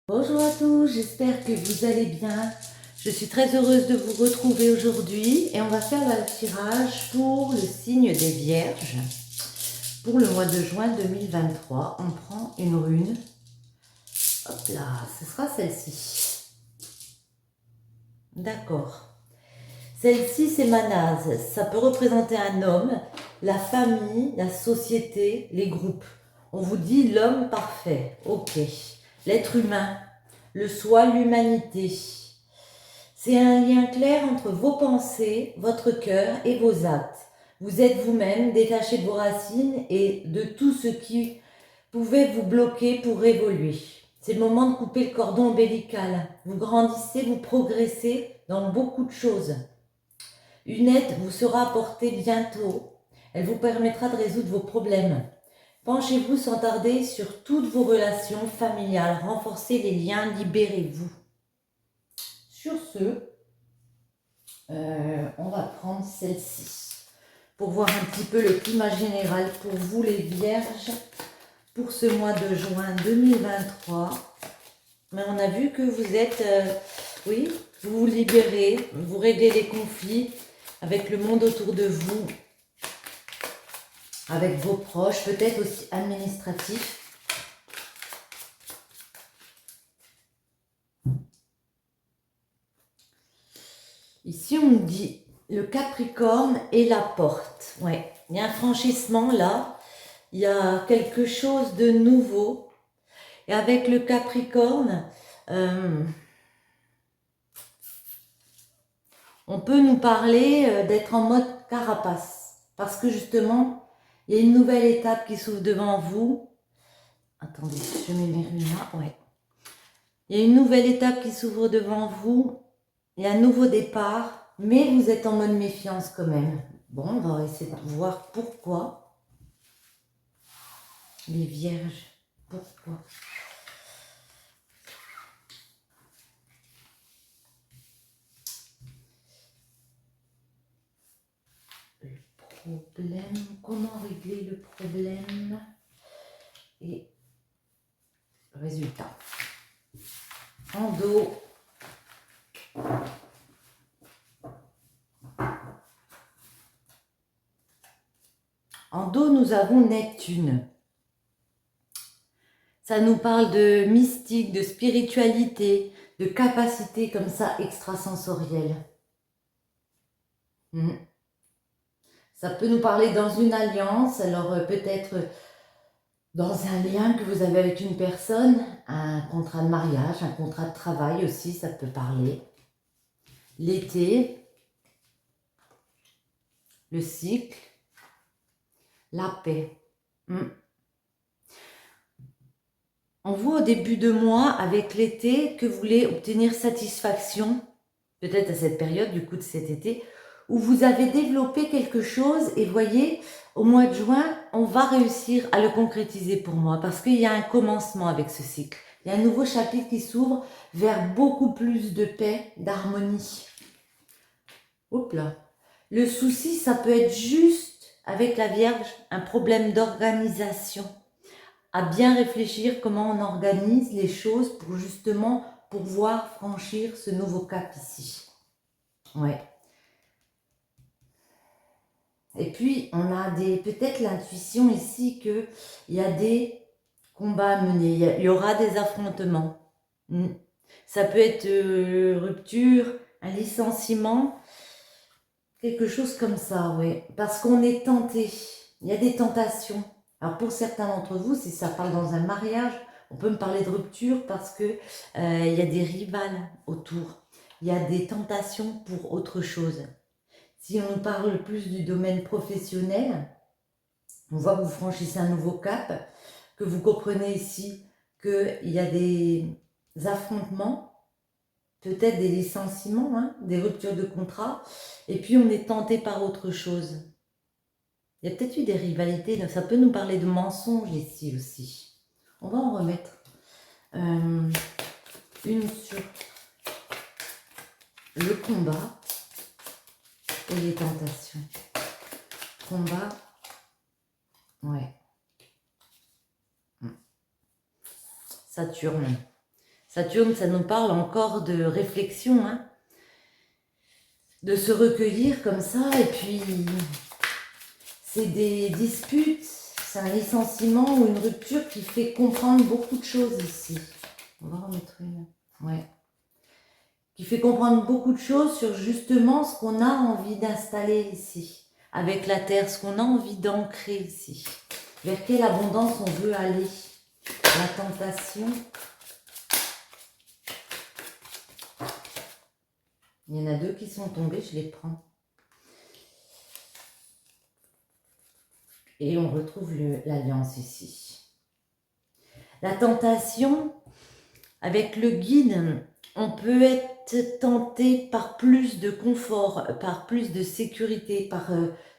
Bonjour à tous, j'espère que vous allez bien. Je suis très heureuse de vous retrouver aujourd'hui et on va faire le tirage pour le signe des Vierges. Pour le mois de juin 2023, on prend une rune. Hop là, ce sera celle-ci. D'accord. Celle-ci, c'est Manase. Ça peut représenter un homme, la famille, la société, les groupes. On vous dit l'homme parfait. Ok. L'être humain, le soi, l'humanité. C'est un lien clair entre vos pensées, votre cœur et vos actes. Vous êtes vous-même détaché de vos racines et de tout ce qui pouvait vous bloquer pour évoluer. C'est le moment de couper le cordon ombilical. Vous grandissez, vous progressez dans beaucoup de choses. Une aide vous sera apportée bientôt. Elle vous permettra de résoudre vos problèmes. Penchez-vous sans tarder sur toutes vos relations familiales. Renforcez les liens, libérez-vous. Sur ce, on va prendre celle-ci pour voir un petit peu le climat général pour vous les Vierges pour ce mois de juin 2023. Mais on a vu que vous êtes, oui, vous vous libérez, vous réglez les conflits avec le monde autour de vous, avec vos proches, peut-être aussi administratifs. Ici, on nous dit le Capricorne et la porte. Ouais, il y a un franchissement là. Il y a quelque chose de nouveau. Et avec le Capricorne, on peut nous parler d'être en mode carapace. Parce que justement, il y a une nouvelle étape qui s'ouvre devant vous. Attendez, je mets mes runes là. Ouais. Il y a une nouvelle étape qui s'ouvre devant vous. Il y a un nouveau départ. Mais vous êtes en mode méfiance quand même. Bon, on va essayer de voir pourquoi. Les Vierges, pourquoi? Problème, comment régler le problème et résultat. En dos, nous avons Neptune. Ça nous parle de mystique, de spiritualité, de capacité comme ça extrasensorielle. Ça peut nous parler dans une alliance, alors peut-être dans un lien que vous avez avec une personne, un contrat de mariage, un contrat de travail aussi, ça peut parler. L'été, le cycle, la paix. On voit au début de mois, avec l'été, que vous voulez obtenir satisfaction, peut-être à cette période, du coup de cet été, où vous avez développé quelque chose et voyez, au mois de juin, on va réussir à le concrétiser pour moi parce qu'il y a un commencement avec ce cycle. Il y a un nouveau chapitre qui s'ouvre vers beaucoup plus de paix, d'harmonie. Hop là. Le souci, ça peut être juste, avec la Vierge, un problème d'organisation. À bien réfléchir comment on organise les choses pour justement pouvoir franchir ce nouveau cap ici. Ouais. Et puis, on a peut-être l'intuition ici qu'il y a des combats à mener, il y aura des affrontements. Ça peut être rupture, un licenciement, quelque chose comme ça, oui. Parce qu'on est tenté, il y a des tentations. Alors pour certains d'entre vous, si ça parle dans un mariage, on peut me parler de rupture parce que il y a des rivales autour. Il y a des tentations pour autre chose. Si on parle plus du domaine professionnel, on voit que vous franchissez un nouveau cap, que vous comprenez ici qu'il y a des affrontements, peut-être des licenciements, des ruptures de contrat, et puis on est tenté par autre chose. Il y a peut-être eu des rivalités, ça peut nous parler de mensonges ici aussi. On va en remettre une sur le combat et les tentations. Combat, ouais. Saturne. Saturne, ça nous parle encore de réflexion, hein, de se recueillir comme ça, et puis c'est des disputes, c'est un licenciement ou une rupture qui fait comprendre beaucoup de choses ici. On va en mettre une. Ouais. Qui fait comprendre beaucoup de choses sur justement ce qu'on a envie d'installer ici, avec la terre, ce qu'on a envie d'ancrer ici. Vers quelle abondance on veut aller. La tentation. Il y en a deux qui sont tombés, je les prends. Et on retrouve l'alliance ici. La tentation, avec le guide, on peut être tenté par plus de confort, par plus de sécurité, par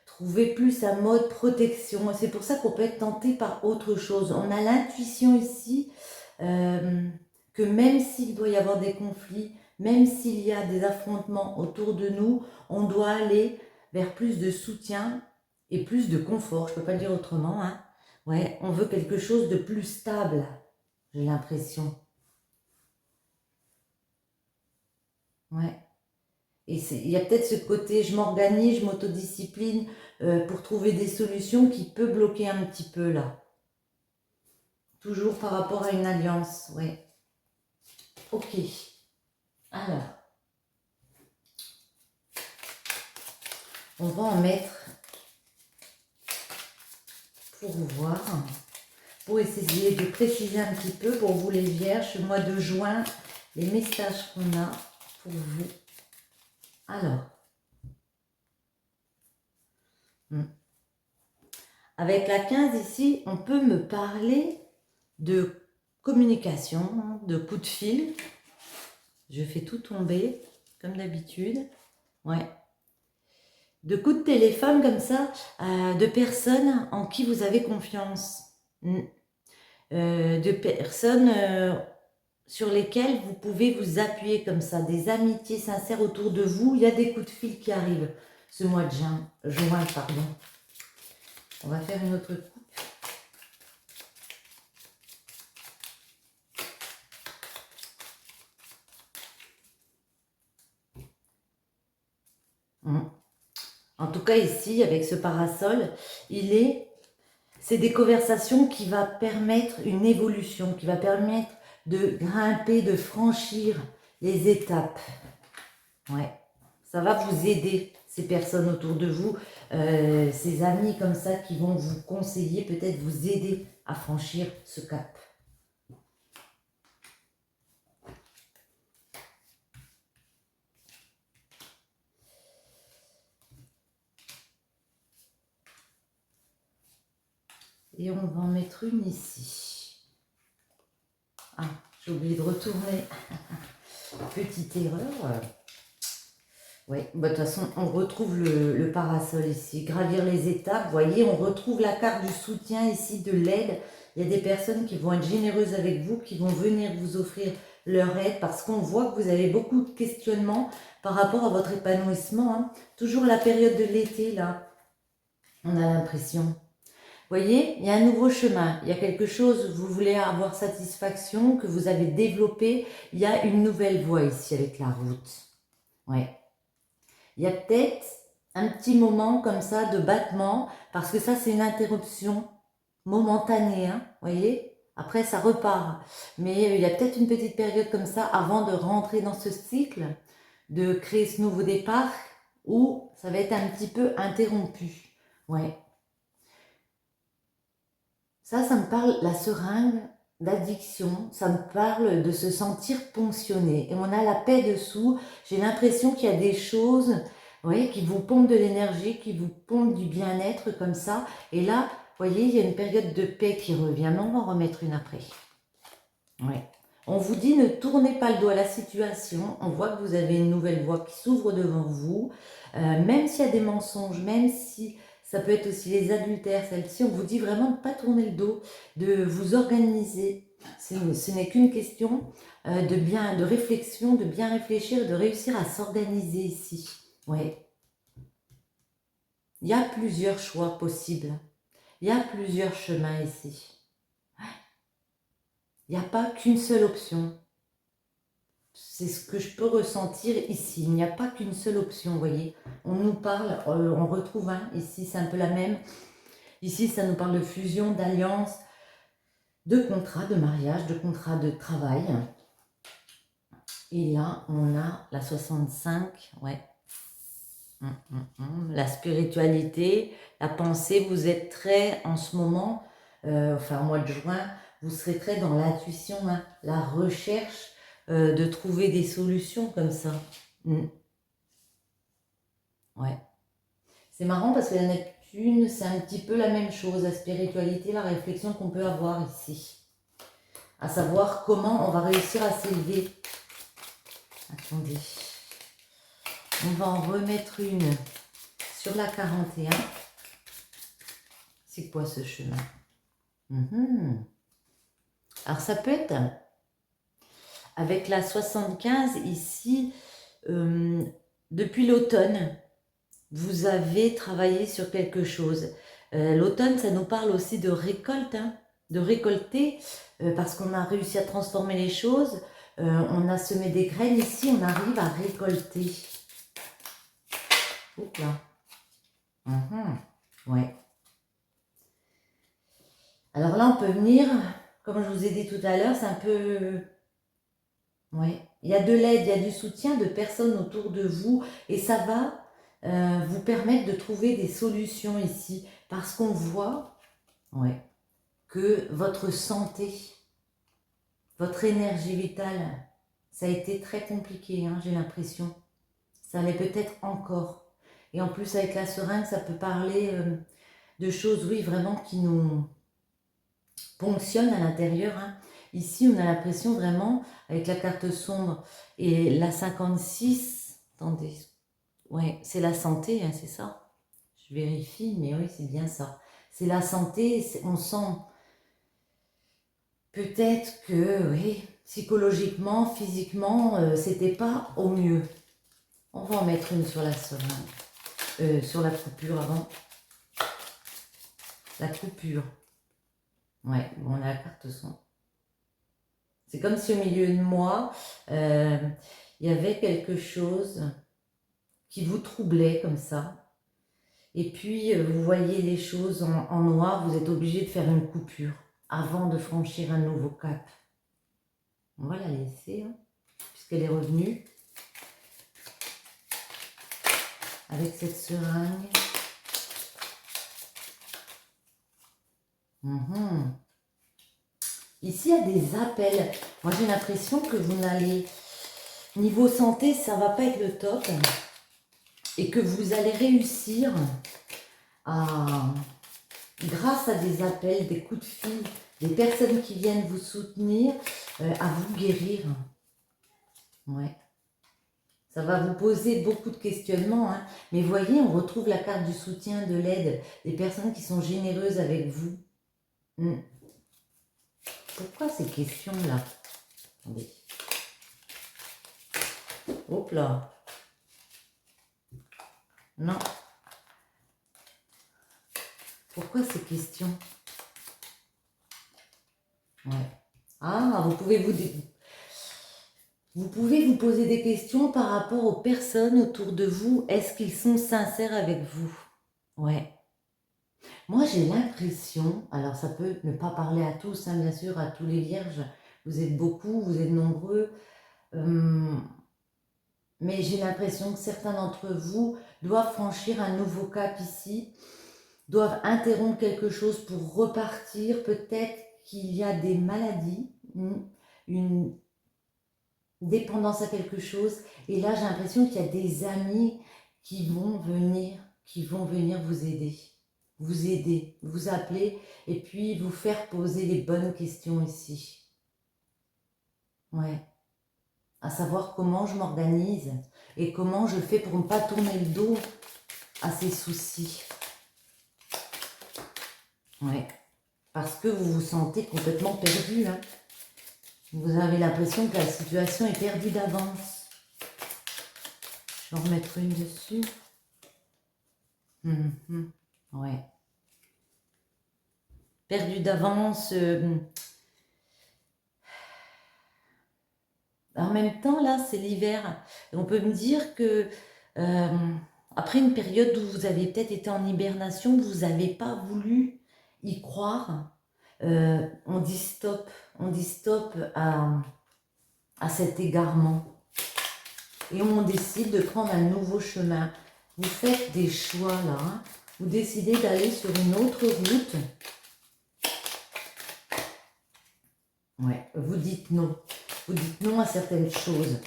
trouver plus un mode protection. C'est pour ça qu'on peut être tenté par autre chose. On a l'intuition ici que même s'il doit y avoir des conflits, même s'il y a des affrontements autour de nous, on doit aller vers plus de soutien et plus de confort. Je ne peux pas le dire autrement, hein. Ouais, on veut quelque chose de plus stable, j'ai l'impression. Ouais. Et il y a peut-être ce côté, je m'organise, je m'autodiscipline pour trouver des solutions qui peut bloquer un petit peu là. Toujours par rapport à une alliance, ouais. Ok. Alors, on va en mettre pour voir, pour essayer de préciser un petit peu pour vous les vierges, ce mois de juin, les messages qu'on a pour vous. Alors, avec la 15 ici, on peut me parler de communication, de coup de fil. Je fais tout tomber, comme d'habitude. Ouais. De coups de téléphone comme ça, de personnes en qui vous avez confiance. De personnes sur lesquelles vous pouvez vous appuyer comme ça. Des amitiés sincères autour de vous. Il y a des coups de fil qui arrivent ce mois de juin. Pardon. On va faire une autre coupe. En tout cas ici, avec ce parasol, c'est des conversations qui vont permettre une évolution, qui va permettre de grimper, de franchir les étapes. Ouais, ça va vous aider, ces personnes autour de vous, ces amis comme ça qui vont vous conseiller, peut-être vous aider à franchir ce cap. Et on va en mettre une ici. Ah, j'ai oublié de retourner. Petite erreur. Oui, bah, de toute façon, on retrouve le parasol ici. Gravir les étapes, vous voyez, on retrouve la carte du soutien ici, de l'aide. Il y a des personnes qui vont être généreuses avec vous, qui vont venir vous offrir leur aide, parce qu'on voit que vous avez beaucoup de questionnements par rapport à votre épanouissement. Hein. Toujours la période de l'été, là, on a l'impression. Vous voyez, il y a un nouveau chemin, il y a quelque chose, vous voulez avoir satisfaction, que vous avez développé, il y a une nouvelle voie ici avec la route. Ouais. Il y a peut-être un petit moment comme ça de battement, parce que ça c'est une interruption momentanée, hein, voyez. Après ça repart, mais il y a peut-être une petite période comme ça avant de rentrer dans ce cycle, de créer ce nouveau départ, où ça va être un petit peu interrompu. Ouais. Ça me parle, la seringue d'addiction, ça me parle de se sentir ponctionné. Et on a la paix dessous. J'ai l'impression qu'il y a des choses, oui, qui vous pompent de l'énergie, qui vous pompent du bien-être comme ça. Et là, vous voyez, il y a une période de paix qui revient. Mais on va en remettre une après. Ouais. On vous dit, ne tournez pas le dos à la situation. On voit que vous avez une nouvelle voie qui s'ouvre devant vous. Même s'il y a des mensonges, même si... Ça peut être aussi les adultères, celles-ci. On vous dit vraiment de ne pas tourner le dos, de vous organiser. Ce n'est qu'une question de réflexion, de bien réfléchir, de réussir à s'organiser ici. Oui. Il y a plusieurs choix possibles. Il y a plusieurs chemins ici. Il n'y a pas qu'une seule option. c'est ce que je peux ressentir ici. Il n'y a pas qu'une seule option, vous voyez. On nous parle, on retrouve ici, c'est un peu la même. Ici, ça nous parle de fusion, d'alliance, de contrat de mariage, de contrat de travail. Et là, on a la 65, ouais. La spiritualité, la pensée, vous êtes très, en ce moment, enfin, au mois de juin, vous serez très dans l'intuition, la recherche de trouver des solutions comme ça. Ouais. C'est marrant parce que la Neptune, c'est un petit peu la même chose, la spiritualité, la réflexion qu'on peut avoir ici. À savoir comment on va réussir à s'élever. Attendez. On va en remettre une sur la 41. C'est quoi ce chemin? Alors ça peut être avec la 75 ici, depuis l'automne, vous avez travaillé sur quelque chose. L'automne, ça nous parle aussi de récolte, de récolter, parce qu'on a réussi à transformer les choses. On a semé des graines ici, on arrive à récolter. Oups là. Ouais. Alors là, on peut venir, comme je vous ai dit tout à l'heure, c'est un peu... Ouais. Il y a de l'aide, il y a du soutien de personnes autour de vous et ça va vous permettre de trouver des solutions ici. Parce qu'on voit que votre santé, votre énergie vitale, ça a été très compliqué, j'ai l'impression. Ça l'est peut-être encore. Et en plus, avec la seringue, ça peut parler de choses, oui, vraiment qui nous ponctionnent à l'intérieur. Ici, on a l'impression vraiment, avec la carte sombre et la 56, attendez, ouais, c'est la santé, c'est ça. Je vérifie, mais oui, c'est bien ça. C'est la santé, on sent peut-être que, oui, psychologiquement, physiquement, c'était pas au mieux. On va en mettre une sur la seringue, sur la coupure avant. La coupure. Ouais, bon, on a la carte sombre. C'est comme si au milieu de moi, il y avait quelque chose qui vous troublait comme ça. Et puis, vous voyez les choses en noir, vous êtes obligé de faire une coupure avant de franchir un nouveau cap. On va la laisser, puisqu'elle est revenue. Avec cette seringue. Ici, il y a des appels. Moi, j'ai l'impression que vous n'allez... Niveau santé, ça ne va pas être le top. Et que vous allez réussir à... Grâce à des appels, des coups de fil, des personnes qui viennent vous soutenir, à vous guérir. Ouais. Ça va vous poser beaucoup de questionnements. Mais voyez, on retrouve la carte du soutien, de l'aide, des personnes qui sont généreuses avec vous. Pourquoi ces questions-là? Attendez. Hop là. Non. Pourquoi ces questions? Ouais. Ah, vous pouvez vous poser des questions par rapport aux personnes autour de vous. Est-ce qu'ils sont sincères avec vous? Ouais. Moi, j'ai l'impression, alors ça peut ne pas parler à tous, bien sûr, à tous les vierges. Vous êtes beaucoup, vous êtes nombreux. Mais j'ai l'impression que certains d'entre vous doivent franchir un nouveau cap ici, doivent interrompre quelque chose pour repartir. Peut-être qu'il y a des maladies, une dépendance à quelque chose. Et là, j'ai l'impression qu'il y a des amis qui vont venir vous aider, vous appeler et puis vous faire poser les bonnes questions ici. Ouais. À savoir comment je m'organise et comment je fais pour ne pas tourner le dos à ces soucis. Ouais. Parce que vous vous sentez complètement perdu. Vous avez l'impression que la situation est perdue d'avance. Je vais en remettre une dessus. Ouais. Perdu d'avance. En même temps, là, c'est l'hiver. Et on peut me dire que après une période où vous avez peut-être été en hibernation, vous n'avez pas voulu y croire, on dit stop à cet égarement. Et on décide de prendre un nouveau chemin. Vous faites des choix là, hein. Vous décidez d'aller sur une autre route. Ouais, vous dites non. Vous dites non à certaines choses.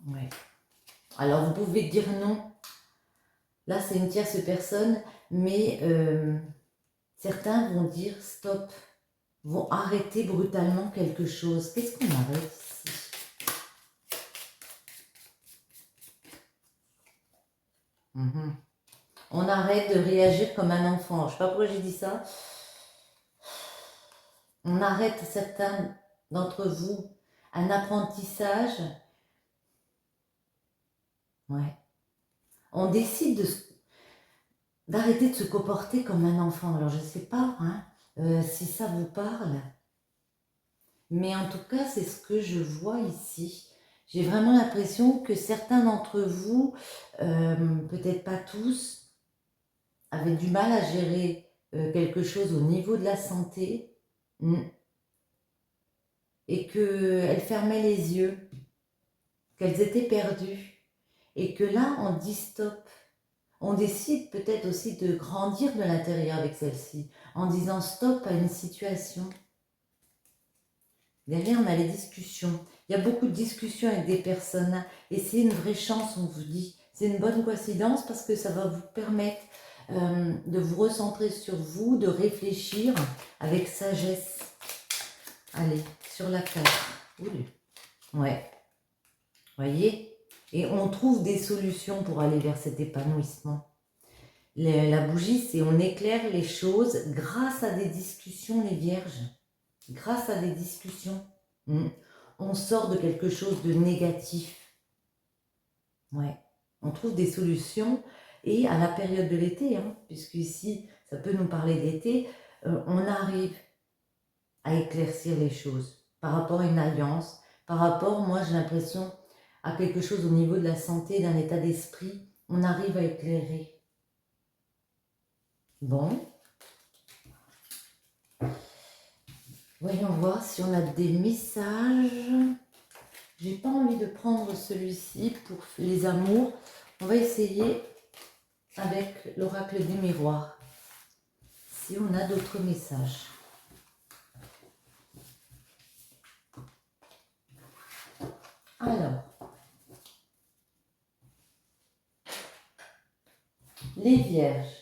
Ouais. Alors, vous pouvez dire non. Là, c'est une tierce personne, mais certains vont dire stop, vont arrêter brutalement quelque chose. Qu'est-ce qu'on arrête ici? On arrête de réagir comme un enfant. Je ne sais pas pourquoi j'ai dit ça. On arrête, certains d'entre vous, un apprentissage. Ouais. On décide d'arrêter de se comporter comme un enfant. Alors, je ne sais pas hein, si ça vous parle. Mais en tout cas, c'est ce que je vois ici. J'ai vraiment l'impression que certains d'entre vous, peut-être pas tous, avaient du mal à gérer quelque chose au niveau de la santé et qu'elles fermaient les yeux, qu'elles étaient perdues et que là, on dit stop. On décide peut-être aussi de grandir de l'intérieur avec celle-ci en disant stop à une situation. Derrière, on a les discussions. Il y a beaucoup de discussions avec des personnes et c'est une vraie chance, on vous dit. C'est une bonne coïncidence parce que ça va vous permettre de vous recentrer sur vous, de réfléchir avec sagesse. Allez, sur la 4. Ouais. Voyez? Et on trouve des solutions pour aller vers cet épanouissement. La bougie, c'est on éclaire les choses grâce à des discussions, les vierges. Grâce à des discussions, on sort de quelque chose de négatif. Ouais, on trouve des solutions et à la période de l'été, hein, puisque ici, ça peut nous parler d'été, on arrive à éclaircir les choses par rapport à une alliance, par rapport, moi j'ai l'impression, à quelque chose au niveau de la santé, d'un état d'esprit, on arrive à éclairer. Bon. Voyons voir si on a des messages. J'ai pas envie de prendre celui-ci pour les amours. On va essayer avec l'oracle des miroirs. Si on a d'autres messages. Alors. Les vierges.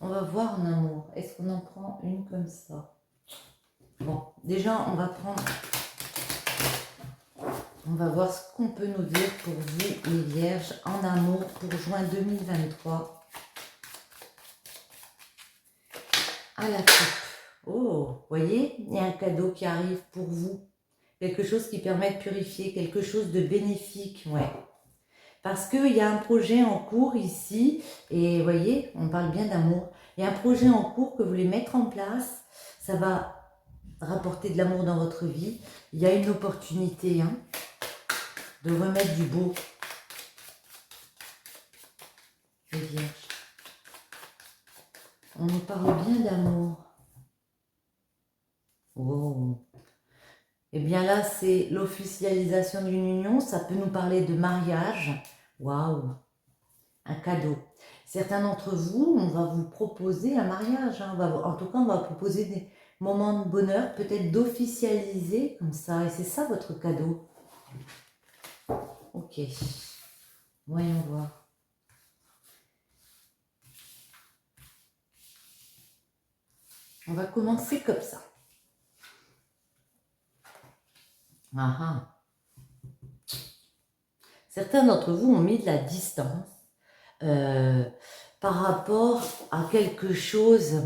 On va voir en amour. Est-ce qu'on en prend une comme ça? Bon, déjà, on va prendre... On va voir ce qu'on peut nous dire pour vous, les vierges, en amour pour juin 2023. À la coupe. Oh, voyez, il y a un cadeau qui arrive pour vous. Quelque chose qui permet de purifier, quelque chose de bénéfique, ouais. Parce qu'il y a un projet en cours ici, et vous voyez, on parle bien d'amour. Il y a un projet en cours que vous voulez mettre en place, ça va rapporter de l'amour dans votre vie. Il y a une opportunité hein, de remettre du beau. Les vierges. On nous parle bien d'amour. Oh. Et bien là, c'est l'officialisation d'une union. Ça peut nous parler de mariage. Waouh! Un cadeau. Certains d'entre vous, on va vous proposer un mariage. Hein. En tout cas, on va vous proposer des moments de bonheur, peut-être d'officialiser comme ça. Et c'est ça votre cadeau. Ok. Voyons voir. On va commencer comme ça. Certains d'entre vous ont mis de la distance par rapport à quelque chose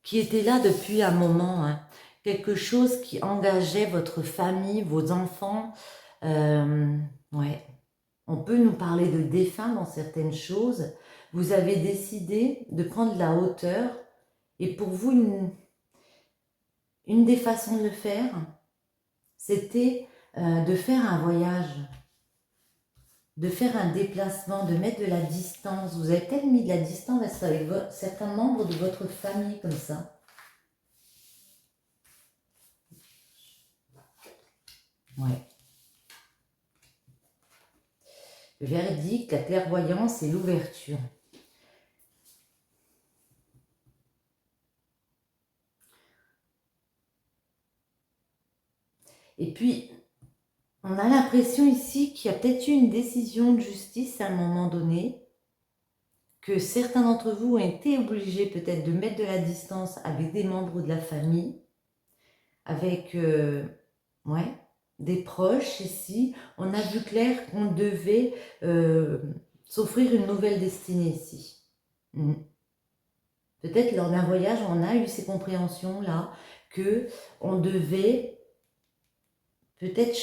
qui était là depuis un moment, hein. Quelque chose qui engageait votre famille, vos enfants. Ouais. On peut nous parler de défunt dans certaines choses. Vous avez décidé de prendre de la hauteur et pour vous, une des façons de le faire, c'était de faire un voyage, de faire un déplacement, de mettre de la distance. Vous avez peut-être mis de la distance avec certains membres de votre famille comme ça. Ouais. Le verdict, la clairvoyance et l'ouverture. Et puis, on a l'impression ici qu'il y a peut-être eu une décision de justice à un moment donné, que certains d'entre vous ont été obligés peut-être de mettre de la distance avec des membres de la famille, avec des proches ici. On a vu clair qu'on devait s'offrir une nouvelle destinée ici. Peut-être lors d'un voyage, on a eu ces compréhensions-là, que on devait peut-être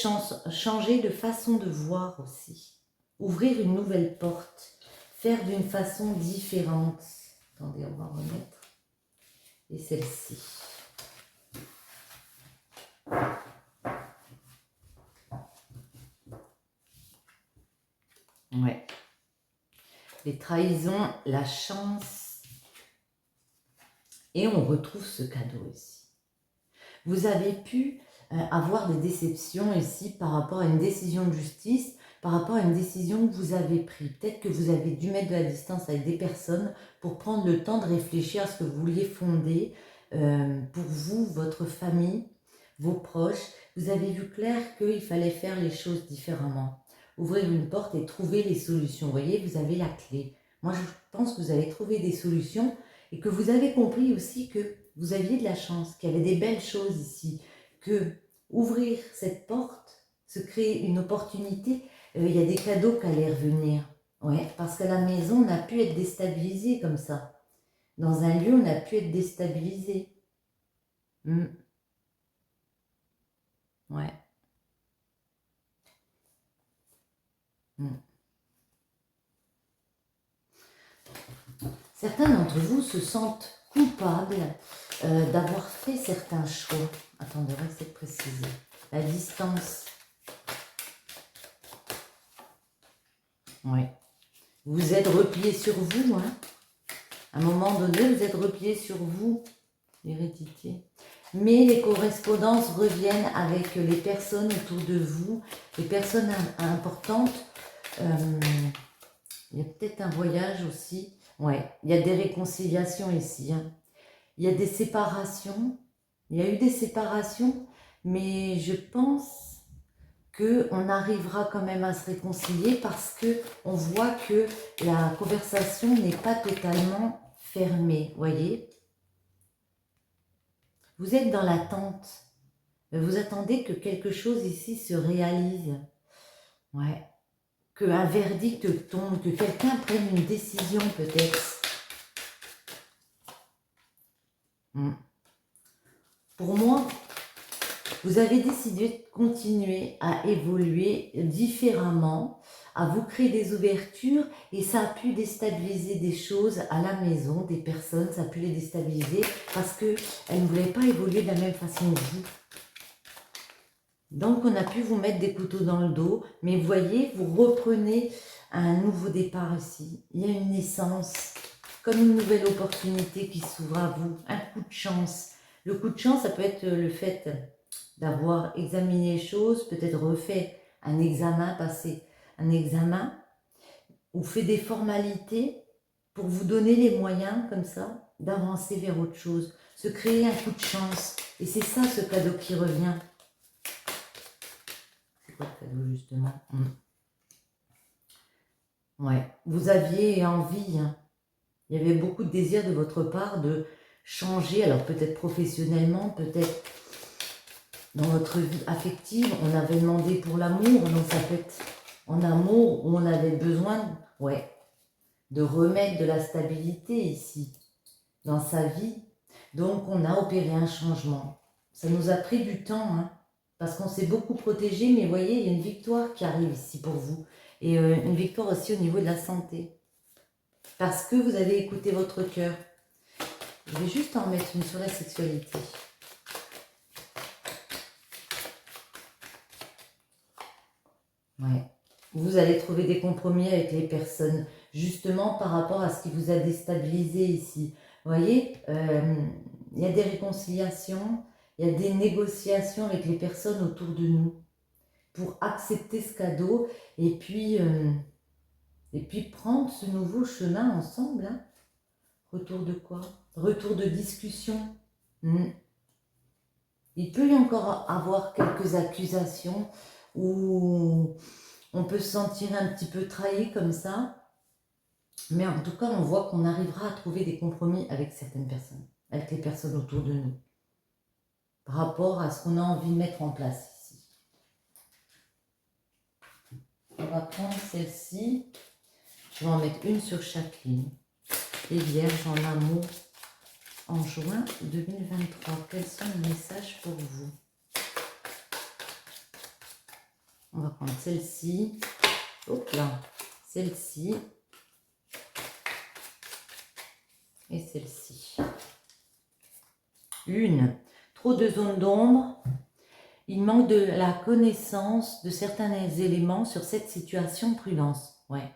changer de façon de voir aussi, ouvrir une nouvelle porte, faire d'une façon différente. Attendez, on va remettre. Et celle-ci. Ouais. Les trahisons, la chance. Et on retrouve ce cadeau ici. Vous avez pu avoir des déceptions ici par rapport à une décision de justice, par rapport à une décision que vous avez prise. Peut-être que vous avez dû mettre de la distance avec des personnes pour prendre le temps de réfléchir à ce que vous vouliez fonder pour vous, votre famille, vos proches. Vous avez vu clair qu'il fallait faire les choses différemment. Ouvrir une porte et trouver les solutions. Vous voyez, vous avez la clé. Moi, je pense que vous avez trouvé des solutions et que vous avez compris aussi que vous aviez de la chance, qu'il y avait des belles choses ici, que ouvrir cette porte, se créer une opportunité, il y a des cadeaux qui allaient revenir. Ouais, parce que la maison, on a pu être déstabilisé comme ça. Dans un lieu, on a pu être déstabilisé. Ouais. Certains d'entre vous se sentent coupables d'avoir fait certains choix. Attendez, on va essayer de préciser. La distance. Ouais. Vous êtes replié sur vous. Hein. À un moment donné, vous êtes replié sur vous. L'hérédité. Mais les correspondances reviennent avec les personnes autour de vous, les personnes importantes. Il y a peut-être un voyage aussi. Ouais, il y a des réconciliations ici. Hein. Il y a des séparations. Il y a eu des séparations, mais je pense qu'on arrivera quand même à se réconcilier parce qu'on voit que la conversation n'est pas totalement fermée, voyez. Vous êtes dans l'attente. Vous attendez que quelque chose ici se réalise. Ouais. Qu'un verdict tombe, que quelqu'un prenne une décision peut-être. Pour moi, vous avez décidé de continuer à évoluer différemment, à vous créer des ouvertures et ça a pu déstabiliser des choses à la maison, des personnes, ça a pu les déstabiliser parce qu'elles ne voulaient pas évoluer de la même façon que vous. Donc on a pu vous mettre des couteaux dans le dos, mais vous voyez, vous reprenez un nouveau départ ici. Il y a une naissance, comme une nouvelle opportunité qui s'ouvre à vous, un coup de chance. Le coup de chance, ça peut être le fait d'avoir examiné les choses, peut-être refait un examen, passé un examen, ou fait des formalités pour vous donner les moyens, comme ça, d'avancer vers autre chose, se créer un coup de chance. Et c'est ça, ce cadeau qui revient. C'est quoi le cadeau, justement? Ouais, vous aviez envie, hein. Il y avait beaucoup de désir de votre part de changer, alors peut-être professionnellement, peut-être dans votre vie affective, on avait demandé pour l'amour, donc ça peut être en amour où on avait besoin, de remettre de la stabilité ici, dans sa vie. Donc on a opéré un changement. Ça nous a pris du temps, hein, parce qu'on s'est beaucoup protégé, mais vous voyez, il y a une victoire qui arrive ici pour vous. Et une victoire aussi au niveau de la santé. Parce que vous avez écouté votre cœur. Je vais juste en mettre une sur la sexualité. Ouais. Vous allez trouver des compromis avec les personnes, justement par rapport à ce qui vous a déstabilisé ici. Vous voyez, il y a des réconciliations, il y a des négociations avec les personnes autour de nous pour accepter ce cadeau et puis prendre ce nouveau chemin ensemble. Hein. Retour de quoi? Retour de discussion. Il peut y encore avoir quelques accusations où on peut se sentir un petit peu trahi comme ça. Mais en tout cas, on voit qu'on arrivera à trouver des compromis avec certaines personnes, avec les personnes autour de nous, par rapport à ce qu'on a envie de mettre en place ici. On va prendre celle-ci. Je vais en mettre une sur chaque ligne. Les Vierges en amour en juin 2023. Quels sont les messages pour vous? On va prendre celle-ci. Hop là. Celle-ci. Et celle-ci. Lune. Trop de zones d'ombre. Il manque de la connaissance de certains éléments sur cette situation. Prudence. Ouais.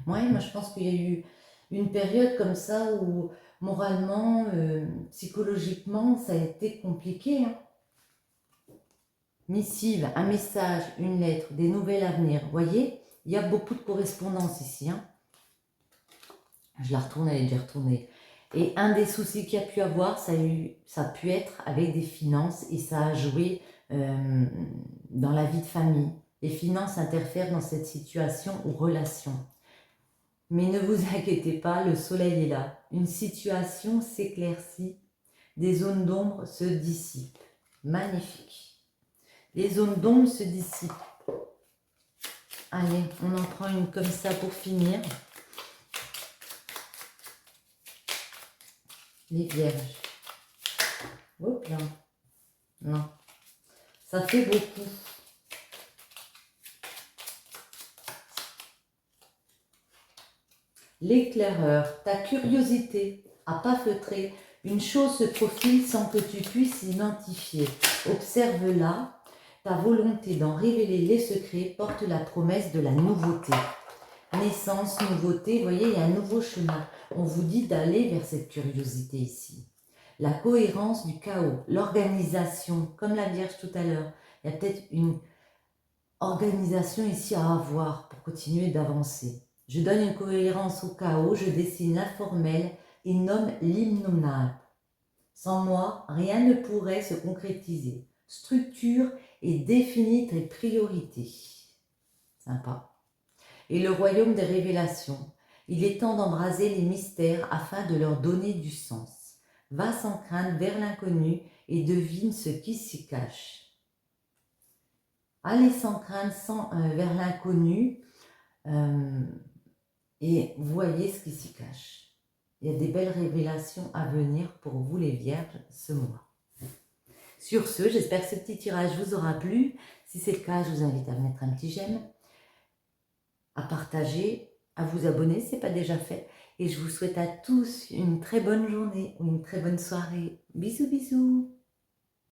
Ouais, moi je pense qu'il y a eu une période comme ça où moralement, psychologiquement, ça a été compliqué. Hein. Missive, un message, une lettre, des nouvelles à venir. Vous voyez, il y a beaucoup de correspondance ici. Hein. Je la retourne, elle est déjà retournée. Et un des soucis qu'il y a pu avoir, ça a pu être avec des finances et ça a joué dans la vie de famille. Les finances interfèrent dans cette situation ou relation. Mais ne vous inquiétez pas, le soleil est là. Une situation s'éclaircit, des zones d'ombre se dissipent. Magnifique. Les zones d'ombre se dissipent. Allez, on en prend une comme ça pour finir. Les Vierges. Hop là. Non. Ça fait beaucoup. L'éclaireur, ta curiosité a pas feutré. Une chose se profile sans que tu puisses l'identifier. Observe-la. Ta volonté d'en révéler les secrets porte la promesse de la nouveauté. Naissance, nouveauté, vous voyez, il y a un nouveau chemin. On vous dit d'aller vers cette curiosité ici. La cohérence du chaos, l'organisation, comme la Vierge tout à l'heure. Il y a peut-être une organisation ici à avoir pour continuer d'avancer. Je donne une cohérence au chaos, je dessine l'informel et nomme l'innommable. Sans moi, rien ne pourrait se concrétiser. Structure et définis tes priorités. Sympa. Et le royaume des révélations. Il est temps d'embraser les mystères afin de leur donner du sens. Va sans crainte vers l'inconnu et devine ce qui s'y cache. Allez sans crainte vers l'inconnu et voyez ce qui s'y cache. Il y a des belles révélations à venir pour vous les Vierges ce mois. Sur ce, j'espère que ce petit tirage vous aura plu. Si c'est le cas, je vous invite à mettre un petit j'aime, à partager, à vous abonner si ce n'est pas déjà fait. Et je vous souhaite à tous une très bonne journée ou une très bonne soirée. Bisous, bisous.